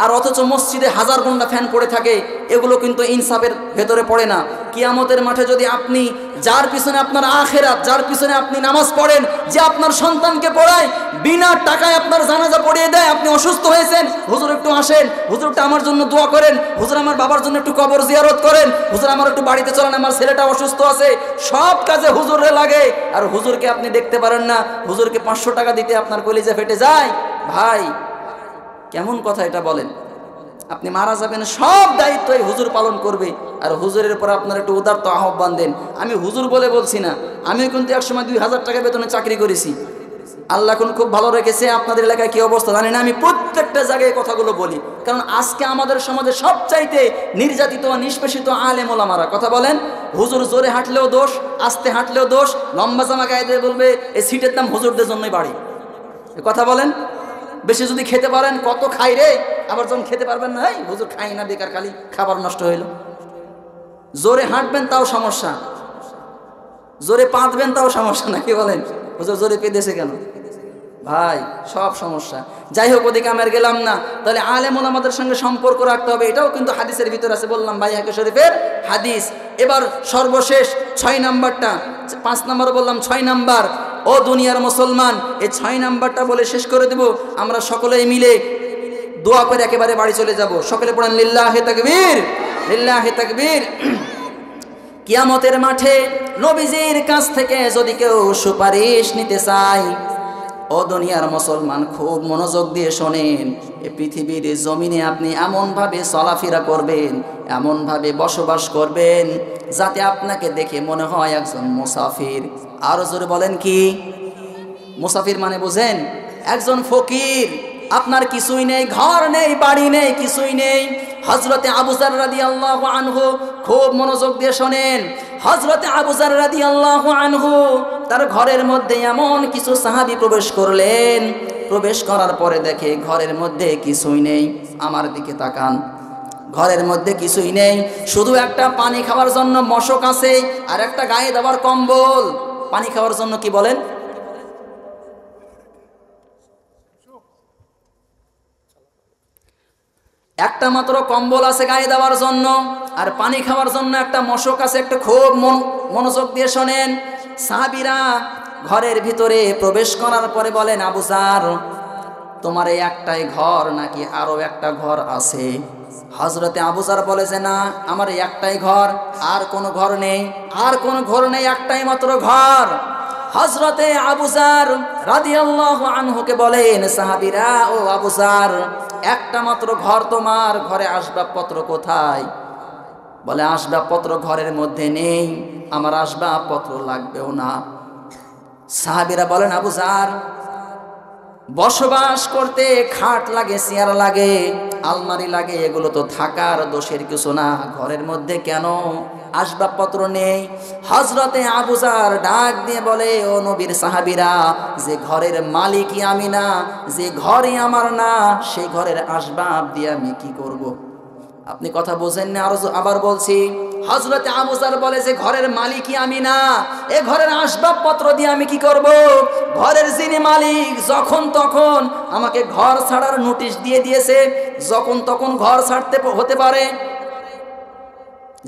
আর অথচ মসজিদে হাজার ঘন্টা ফ্যান পড়ে থাকে, এগুলো কিন্তু ইনসাফের ভেতরে পড়ে না। কিয়ামতের মাঠে যদি আপনি যার পিছনে আপনার আখিরাত, যার পিছনে আপনি নামাজ পড়েন, যে আপনার সন্তানকে পড়ায়, বিনা টাকায় আপনার জানাজা পড়িয়ে দেয়, আপনি অসুস্থ হয়েছেন, হুজুর একটু আসেন, হুজুরটা আমার জন্য দোয়া করেন, হুজুর আমার বাবার জন্য একটু কবর জিয়ারত করেন, হুজুর আমার একটু বাড়িতে চলেন, আমার ছেলেটা অসুস্থ আছে, সব কাজে হুজুরে লাগে, আর হুজুরকে আপনি দেখতে পারেন না, হুজুরকে 500 টাকা দিতে আপনার কলিজা ফেটে যায়। ভাই কেমন কথা এটা বলেন? আপনি মারা যাবেন, সব দায়িত্ব এই হুজুর পালন করবে, আর হুজুরের পর আপনার একটু উদারত আহ্বান দেন। আমি হুজুর বলে বলছি না, আমিও কিন্তু একসময় 2000 টাকা বেতনে চাকরি করেছি, আল্লাহ এখন খুব ভালো রেখেছে। আপনাদের এলাকায় কি অবস্থা জানি না, আমি প্রত্যেকটা জায়গায় কথাগুলো বলি, কারণ আজকে আমাদের সমাজে সবচাইতে নির্যাতিত ও নিষ্পেষিত আলেম ওলামারা। কথা বলেন, হুজুর জোরে হাঁটলেও দোষ, আস্তে হাঁটলেও দোষ, লম্বা জামা গায়ে দিয়ে বলবে এই সিটের দাম হুজুরদের জন্যই বাড়ি। কথা বলেন, বেশি যদি খেতে পারেন, কত খাই রে, আবার যখন খেতে পারবেন না, এই হুজুর খাই না, বেকার খালি খাবার নষ্ট হইল। জোরে হাঁটবেন তাও সমস্যা, জোরে পাঁদবেন তাও সমস্যা, নাকি বলেন? হুজুর জোরে পেঁদেছে কেন? ভাই সব সমস্যা। যাই হোক, ওদিকে আমি আর গেলাম না। তাহলে আলেম ওলামাদের সঙ্গে সম্পর্ক রাখতে হবে, এটাও কিন্তু হাদিসের ভিতর আছে, বললাম বাইহাকি শরীফের হাদিস। এবার সর্বশেষ 6 নাম্বারটা, 5 নাম্বার বললাম, 6 নাম্বার। ও দুনিয়ার মুসলমান, এই 6 নাম্বারটা বলে শেষ করে দেব। আমরা সকলেই মিলে দোয়া করে একেবারে বাড়ি চলে যাব। সকলে পড়েন লিল্লাহি তাকবীর, লিল্লাহি তাকবীর। কিয়ামতের মাঠে নবীজির কাছ থেকে যদি কেউ সুপারিশ নিতে চায়, ও দুনিয়ার মুসলমান খুব মনোযোগ দিয়ে শোনেন, এই পৃথিবীর জমিনে আপনি এমনভাবে চলাফেরা করবেন, এমনভাবে বসবাস করবেন যাতে আপনাকে দেখে মনে হয় একজন মুসাফির। আরো জোরে বলেন কি? মুসাফির মানে বুঝেন? একজন ফকির, আপনার কিছুই নেই, ঘর নেই, বাড়ি নেই, কিছুই নেই। হযরতে আবু যার রাদিয়াল্লাহু আনহু, খুব মনোযোগ দিয়ে শোনেন, হযরতে আবু যার রাদিয়াল্লাহু আনহু তার ঘরের মধ্যে এমন কিছু সাহাবী প্রবেশ করলেন। প্রবেশ করার পরে দেখে ঘরের মধ্যে কিছুই নেই। আমার দিকে তাকান, ঘরের মধ্যে কিছুই নেই, শুধু একটা পানি খাওয়ার জন্য মশক আছে আর একটা গায়ে দেওয়ার কম্বল। পানি খাওয়ার জন্য কি বলেন? একটা মাত্র কম্বল আছে গায়ে দেওয়ার জন্য, আর পানি খাওয়ার জন্য একটা মশক আছে। একটা খুব মনোযোগ দিয়ে শোনেন। সাহাবীরা ঘরের ভিতরে প্রবেশ করার পরে বলেন, আবু যার, তোমার এই একটাই ঘর নাকি আরো একটা ঘর আছে? হযরতে আবু যার বলে যে না, আমার এই একটাই ঘর, আর কোনো ঘর নেই, আর কোনো ঘর নেই, একটাই মাত্র ঘর। হযরতে আবু যার রাদিয়াল্লাহু আনহুকে বলেন সাহাবীরা, ও আবু যার, একটা মাত্র ঘর তোমার, ঘরে আসবাবপত্র কোথায়? বলে আসবাবপত্র ঘরের মধ্যে নেই, আমার আসবাবপত্র লাগবেও না। সাহাবীরা বলেন, আবু যার, বসবাস করতে খাট লাগে, চেয়ার লাগে, আলমারি লাগে, এগুলো তো থাকার দোষের কিছু না, ঘরের মধ্যে কেন আসবাবপত্র নেই? হযরতে আবু যার ডাক দিয়ে বলে, ও নবীর সাহাবীরা, যে ঘরের মালিকই আমি না, যে ঘরই আমার না, সেই ঘরের আসবাব দিয়ে আমি কি করব? আপনি কথা বোঝেন না? আবার বলছি, হযরতে আবু যার বলে যে ঘরের মালিকই আমি না, এ ঘরের আসবাবপত্র দিয়ে আমি কি করব? ঘরের যিনি মালিক যখন তখন আমাকে ঘর ছাড়ার নোটিশ দিয়ে দিয়েছে, যখন তখন ঘর ছাড়তে হতে পারে।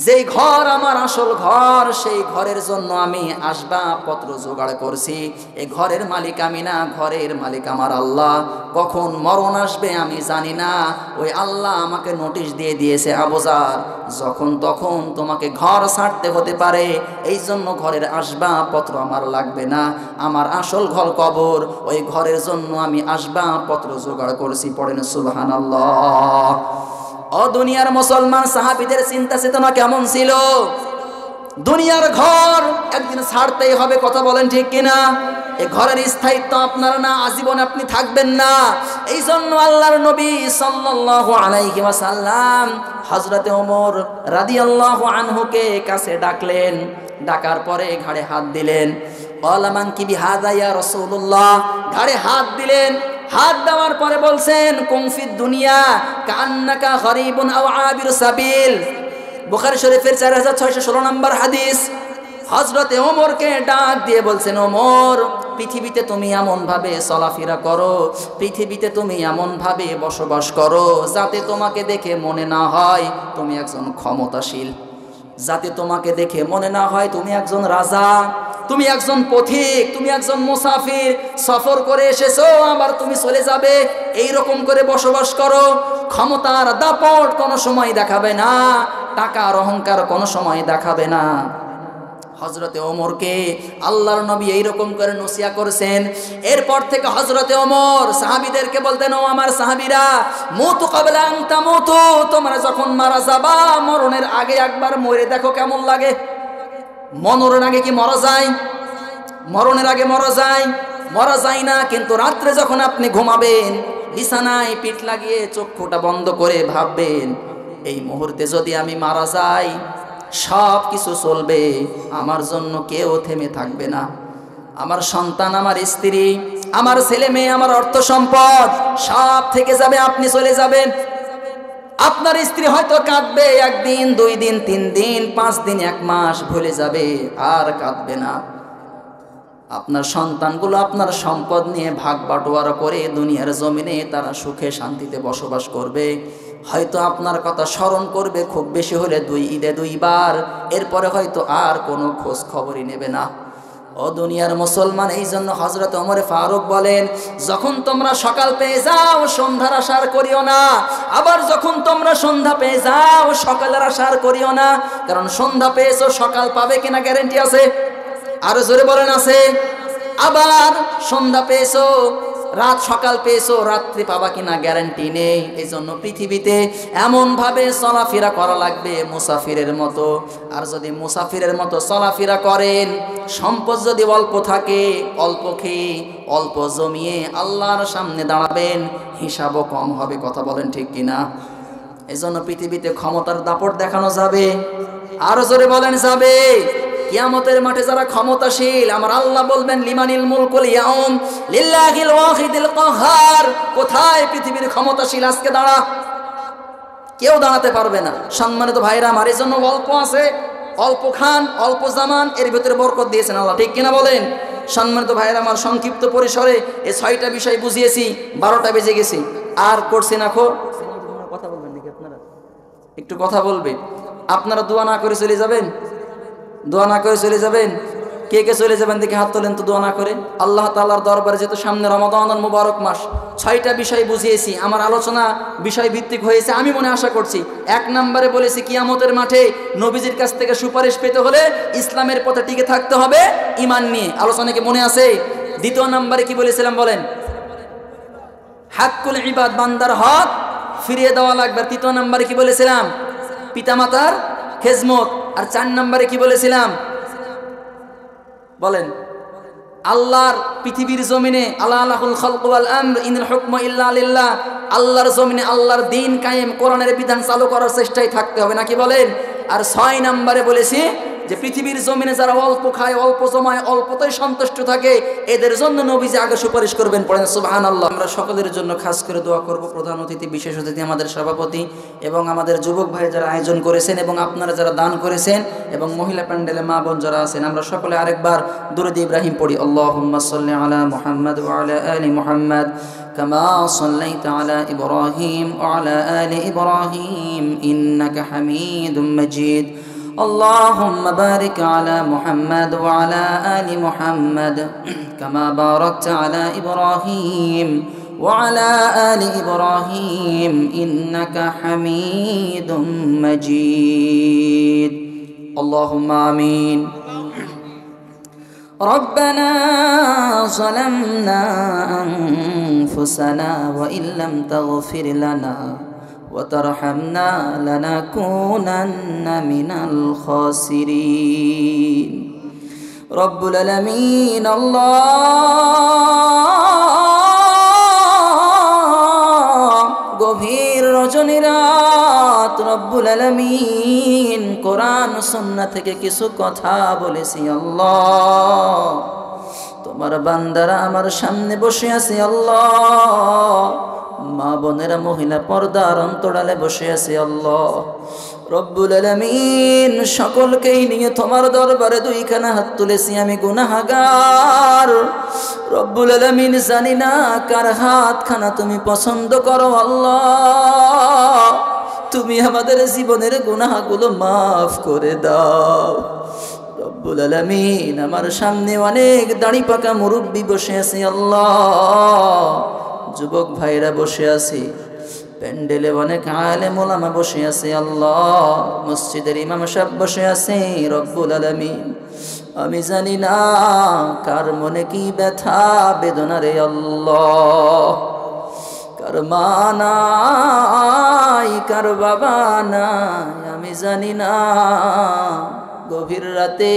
যেই ঘর আমার আসল ঘর, সেই ঘরের জন্য আমি আসবাবপত্র জোগাড় করছি। এই ঘরের মালিক আমি না, ঘরের মালিক আমার আল্লাহ। কখন মরণ আসবে আমি জানি না, ওই আল্লাহ আমাকে নোটিশ দিয়ে দিয়েছে, আবু যার, যখন তখন তোমাকে ঘর ছাড়তে হতে পারে, এই জন্য ঘরের আসবাবপত্র আমার লাগবে না, আমার আসল ঘর কবর, ওই ঘরের জন্য আমি আসবাবপত্র জোগাড় করছি। পড়েন সুবহানাল্লাহ। ও দুনিয়ার মুসলমান, সাহাবীদের চিন্তা চেতনা কেমন ছিল? দুনিয়ার ঘর একদিন ছাড়তেই হবে, কথা বলেন ঠিক কিনা? এই ঘরের স্থায়িত্ব আপনার না, আজীবন আপনি থাকবেন না। এই জন্য আল্লাহর নবী সাল্লাল্লাহু আলাইহি ওয়াসাল্লাম হযরতে ওমর রাদিয়াল্লাহু আনহুকে কাছে ডাকলেন। ডাকার পরে ঘাড়ে হাত দিলেন। ক্বালা মান কি বিহাযা ইয়া রাসূলুল্লাহ, ঘাড়ে হাত দিলেন। হাত দেওয়ার পরে বলছেন, কুম ফিদ দুনিয়া কান্নাকা গরীবুন আও আবির সাবিল। বুখারী শরীফের 4616 নম্বর হাদিস। হযরতে ওমরকে ডাক দিয়ে বলছেন, ওমর, পৃথিবীতে তুমি এমন ভাবে চলাফেরা করো, পৃথিবীতে তুমি এমন ভাবে বসবাস করো, যাতে তোমাকে দেখে মনে না হয় তুমি একজন ক্ষমতাশীল, যাতে তোমাকে দেখে মনে না হয় তুমি একজন রাজা, তুমি একজন পথিক, তুমি একজন মুসাফির, সফর করে এসেছো আবার তুমি চলে যাবে, এই রকম করে বসবাস করো। ক্ষমতার দাপট কোনো সময় দেখাবে না, টাকার অহংকার কোনো সময় দেখাবে না। হযরতে ওমরকে আল্লাহর নবী এইরকম করে নসিহত করেছেন। এরপর থেকে হযরতে ওমর সাহাবীদেরকে বলতেন, ও আমার সাহাবীরা, মুতু ক্বাবলা আন তামুতু, তোমরা যখন মারা যাবা, মরণের আগে একবার মরে দেখো কেমন লাগে। মরণের আগে কি মরা যায়? মরণের আগে মরা যায়? মরা যায় না। কিন্তু রাত্রে যখন আপনি ঘুমাবেন, বিছানায় পিঠ লাগিয়ে চক্ষুটা বন্ধ করে ভাববেন, এই মুহূর্তে যদি আমি মারা যাই, সব কিছু চলবে, আমার জন্য কেউ থেমে থাকবে না। আমার সন্তান, আমার স্ত্রী, আমার ছেলে মেয়ে, আমার অর্থ সম্পদ সব থেকে যাবে, আপনি চলে যাবেন। আপনার স্ত্রী হয়তো কাঁদবে, একদিন, 2 দিন, 3 দিন, 5 দিন, 1 মাস, ভুলে যাবে, আর কাঁদবে না। আপনার সন্তানগুলো আপনার সম্পদ নিয়ে ভাগ বাটোয়ারা করে দুনিয়ার জমিনে তারা সুখে শান্তিতে বসবাস করবে। হয়তো আপনার কথা স্মরণ করবে, খুব বেশি হলে 2 ঈদে 2 বার, এরপরে হয়তো আর কোনো খোঁজ খবরই নেবে না। ও দুনিয়ার মুসলমান, এই জন্য হযরত ওমর ফারুক বলেন, যখন তোমরা সকাল পেয়ে যাও, সন্ধ্যার আশা করিও না, আবার যখন তোমরা সন্ধ্যা পেয়ে যাও, সকালের আশা করিও না। কারণ সন্ধ্যা পেয়েছো, সকাল পাবে কিনা গ্যারান্টি আছে? আরো জোরে বলেন আছে? আবার সন্ধ্যা পেয়েছো, রাত সকাল পেয়েছো, রাত্রি পাবা কিনা গ্যারান্টি নেই। এই জন্য পৃথিবীতে এমনভাবে চলাফেরা করা লাগবে মুসাফিরের মতো। আর যদি মুসাফিরের মতো চলাফেরা করেন, সম্পদ যদি অল্প থাকে, অল্প খেয়ে অল্প জমিয়ে আল্লাহর সামনে দাঁড়াবেন, হিসাবও কম হবে। কথা বলেন ঠিক কিনা? এই জন্য পৃথিবীতে ক্ষমতার দাপট দেখানো যাবে, আরো জোরে বলেন যাবে। কিয়ামতের মাঠে যারা ক্ষমতাশীল, আমার আল্লাহ বলবেন লিমানিল মুলকুল ইয়াউম লিল্লাহিল ওয়াহিদিল কাহ্হার। কোথায় পৃথিবীর ক্ষমতাশীল আজকে দাঁড়া? কেউ দাঁড়াতে পারবে না। সম্মানিত ভাইরা আমার, এই জন্য অল্প আছে, অল্প খান, অল্প জামান, এর ভিতরে বরকত দিয়েছেন আল্লাহ, ঠিক কিনা বলেন? সম্মানিত ভাইরা আমার, সংক্ষিপ্ত পরিসরে এই 6টা বিষয় বুঝিয়েছি, 12টা বেজে গেছি, আর করছি না। কথা বলবেন নাকি আপনারা? একটু কথা বলবে। আপনারা দোয়া না করে চলে যাবেন? দোয়া না করে চলে যাবেন? কে কে চলে যাবেন দেখে হাত তোলেন তো দোয়া না করে। আল্লাহ তাআলার দরবারে যেহেতু সামনে রমাদানুল মুবারক মাস, 6টা বিষয় বুঝিয়েছি। আমার আলোচনা বিষয় ভিত্তিক হয়েছে, আমি মনে আশা করছি। 1 নম্বরে বলেছি কিয়ামতের মাঠে নবীজির কাছ থেকে সুপারিশ পেতে হলে ইসলামের পথে টিকে থাকতে হবে ঈমান নিয়ে। আলোচনা কি মনে আছে? 2 নম্বরে কি বলেছিলাম বলেন? হাক্কুল ইবাদ, বান্দার হক ফিরিয়ে দেওয়া লাগবে। 3 নম্বরে কি বলেছিলাম? পিতামাতার খেজমত। আর 4 নম্বরে কি বলেছিলাম বলেন? আল্লাহর পৃথিবীর জমিনে আল্লাহুল খালকু ওয়াল আমর ইনিল হুকমু ইল্লা লিল্লাহ, আল্লাহর জমিনে আল্লাহর দ্বীন কায়েম, কোরআনের বিধান চালু করার চেষ্টায় থাকতে হবে, নাকি বলেন? আর 6 নম্বরে বলেছি যে পৃথিবীর জমিনে যারা অল্প খায়, অল্প জমায়, অল্পতেই সন্তুষ্ট থাকে, এদের জন্য নবীজি আগে সুপারিশ করবেন। পড়েন সুবহানাল্লাহ। আমরা সকলের জন্য খাস করে দোয়া করব। প্রধান অতিথি, বিশেষ অতিথি, আমাদের সভাপতি এবং আমাদের যুবক ভাই যারা আয়োজন করেছেন এবং আপনারা যারা দান করেছেন এবং মহিলা প্যান্ডেলে মা বোন যারা আছেন, আমরা সকলে আরেকবার দুরূদ ইব্রাহিম পড়ি। আল্লাহুম্মা সাল্লি আলা মুহাম্মাদ ওয়া আলা আলি মুহাম্মাদ কামা সাল্লাইতা আলা ইব্রাহিম ওয়া আলা আলি ইব্রাহিম ইন্নাকা হামিদুম মাজিদ। اللهم بارك على محمد وعلى آل محمد كما باركت على إبراهيم وعلى آل إبراهيم إنك حميد مجيد. اللهم آمين. ربنا ظلمنا أنفسنا وإن لم تغفر لنا وترحمنا لنكونن من الخاسرين. رب العالمين الله গভীর রজনী রাত রব্বুল আলামিন কোরআন সুন্নাহ থেকে কিছু কথা বলেছি। আল্লাহ, তোমার বান্দারা আমার সামনে বসে আছে। আল্লাহ, মা বোনেরা, মহিলা পর্দার অন্তরালে বসে আছে। আল্লাহ রব্বুল আলামিন সকলকেই নিয়ে তোমার দরবারে 2খানা হাত তুলেছি। আমি গুনাহগার রব্বুল আলামিন, জানি না কার হাতখানা তুমি পছন্দ করো। আল্লাহ, তুমি আমাদের জীবনের গুনাহগুলো মাফ করে দাও। রব্বুল আলামিন, আমার সামনে অনেক দাড়ি পাকা মুরব্বী বসে আছে। আল্লাহ, যুবক ভাইরা বসে আছে, প্যান্ডেলে অনেক আলেম ওলামা বসে আছে। আল্লাহ, মসজিদের ইমাম সাহেব বসে আছে। রব্বুল আলামিন, আমি জানি না কার মনে কি ব্যথা বেদনা রে। আল্লাহ, কার মা নাই, কার বাবা নাই, আমি জানি না। গভীর রাতে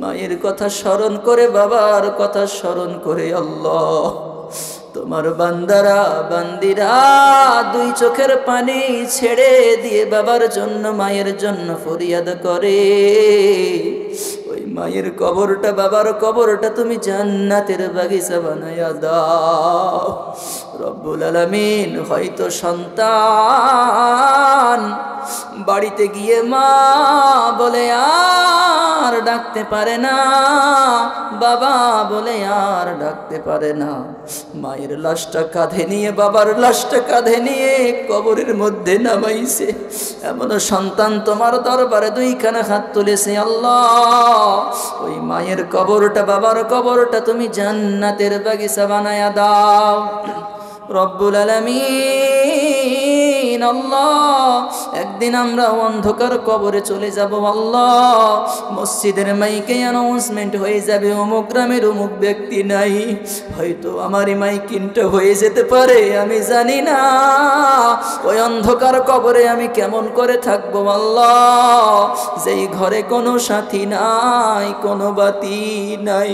মায়ের কথা স্মরণ করে, বাবার কথা স্মরণ করে, আল্লাহ তোমার বান্দারা বান্দিরা 2 চোখের পানি ছেড়ে দিয়ে বাবার জন্য, মায়ের জন্য ফরিয়াদ করে। ওই মায়ের কবরটা, বাবার কবরটা তুমি জান্নাতের বাগিচা বানায়া দাও। রব্বুল আলামিন, হয়তো সন্তান বাড়িতে গিয়ে মা বলে আর ডাকতে পারে না, বাবা বলে আর ডাকতে পারে না। মায়ের লাশটা কাঁধে নিয়ে, বাবার লাশটা কাঁধে নিয়ে কবরের মধ্যে নামাইছে। এমন সন্তান তোমার দরবারে 2খানা হাত তুলেছে। আল্লাহ, ওই মায়ের কবরটা, বাবার কবরটা তুমি জান্নাতের বাগিচা বানায়া দাও। রব্বুল আলামিন, আল্লাহ একদিন আমরা অন্ধকার কবরে চলে যাব আল্লাহ। মসজিদের মাইকে অ্যানাউন্সমেন্ট হয়ে যাবে, অমুক গ্রামের অমুক ব্যক্তি নাই। হয়তো আমারই মাইকিনটা হয়ে যেতে পারে, আমি জানি না। ওই অন্ধকার কবরে আমি কেমন করে থাকবো আল্লাহ, যেই ঘরে কোনো সাথী নাই, কোনো বাতি নাই,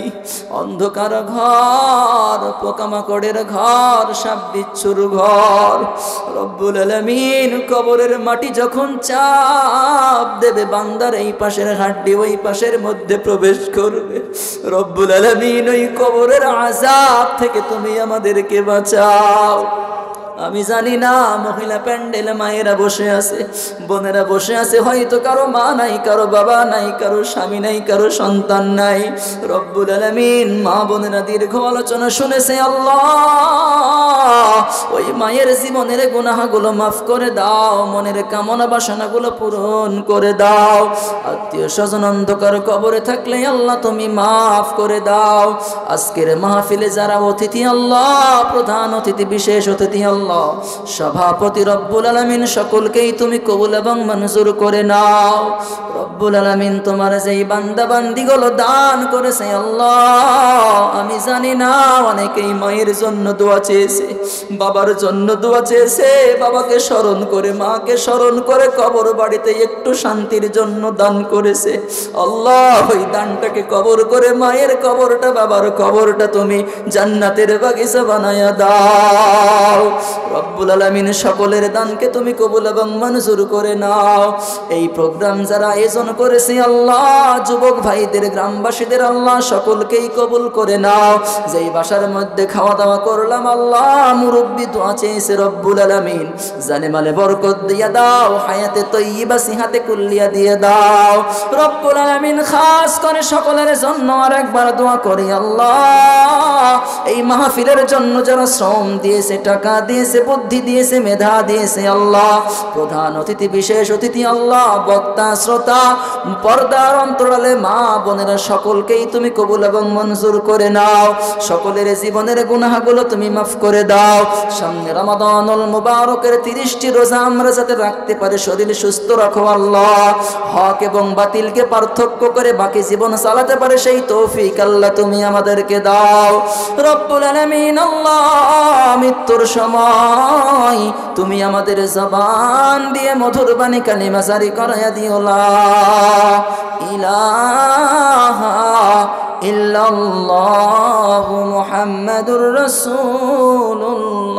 অন্ধকার ঘর, পোকামাকড়ের ঘর, সাপ বিচ্ছুর ঘর। রব্বুল আলামিন কবরের মাটি যখন চাপ দেবে, বান্দার এই পাশের হাড্ডি ওই পাশের মধ্যে প্রবেশ করবে। রব্বুল আলামিন ওই কবরের আযাব থেকে তুমি আমাদেরকে বাঁচাও। আমি জানি না, মহিলা প্যান্ডেলে মায়েরা বসে আছে, বোনেরা বসে আছে, হয়তো কারো মা নাই, কারো বাবা নাই, কারো স্বামী নাই, কারো সন্তান নাই। রব্বুল আলামিন মা বোনেরা দীর্ঘ আলোচনা শুনেছে আল্লাহ, ওই মায়ের জীবনের গুনাহগুলো মাফ করে দাও, মনের কামনা বাসনাগুলো পূরণ করে দাও। আত্মীয় স্বজন অন্ধকার কবরে থাকলে আল্লাহ তুমি মাফ করে দাও। আজকের মাহফিলে যারা অতিথি আল্লাহ, প্রধান অতিথি, বিশেষ অতিথি আল্লাহ, সভাপতি রব্বুল আলামিন সকলকেই তুমি কবুল এবং মঞ্জুর করে নাও। রব্বুল আলামিন তোমার যেই বান্দা বান্দিগুলো দান করেছে আল্লাহ, আমি জানি না, অনেকেই মায়ের জন্য দোয়া চেয়েছে, বাবার জন্য দোয়া চেয়েছে, বাবাকে স্মরণ করে, মাকে স্মরণ করে কবর বাড়িতে একটু শান্তির জন্য দান করেছে আল্লাহ। ওই দানটাকে কবর করে মায়ের কবরটা, বাবার কবরটা তুমি জান্নাতের বাগিচা বানায়া দাও। রব্বুল আলামিন সকলের দানকে তুমি কবুল এবং মঞ্জুর করে নাও। এই প্রোগ্রাম যারা আয়োজন করেছে আল্লাহ, যুবক ভাইদের, গ্রামবাসীদের আল্লাহ সকলকেই কবুল করে নাও। যেই বাসার মধ্যে খাওয়া দাওয়া করলাম আল্লাহ, মুরব্বি দোয়া চেয়েছে রব্বুল আলামিন, জানে মালে বরকত দিয়া দাও, হায়াতে তৈয়্যিবা সিহাতে কুল্লিয়া দিয়ে দাও। রব্বুল আলামিন খাস করে সকলের জন্য আরেকবার দোয়া করি আল্লাহ, এই মাহফিলের জন্য যারা শ্রম দিয়েছে, টাকা দিয়েছে, বুদ্ধি দিয়েছে, মেধা দিয়েছে আল্লাহ, প্রধান অতিথি, বিশেষ অতিথি আল্লাহ, বক্তা, শ্রোতা, পর্দার অন্তরালে মা বোনেরা সকলকেই তুমি কবুল এবং মঞ্জুর করে নাও। সকলের জীবনের গুনাহগুলো তুমি মাফ করে দাও। সামনে রমাদানুল মুবারকের 30টি রোজা আমরা যাতে রাখতে পারি, শরীর সুস্থ রাখো আল্লাহ। হক এবং বাতিলকে পার্থক্য করে বাকি জীবন চালাতে পারে সেই তৌফিক আল্লাহ তুমি আমাদেরকে দাও। রব্বুল আলামিন আল্লাহ, মৃত্যুর সময় তুমি আমাদের জবান দিয়ে মধুর বাণী কালিমা জারি করায়া দিও, লা ইলাহা ইল্লাল্লাহু মুহাম্মাদুর রাসূলুল্লাহ।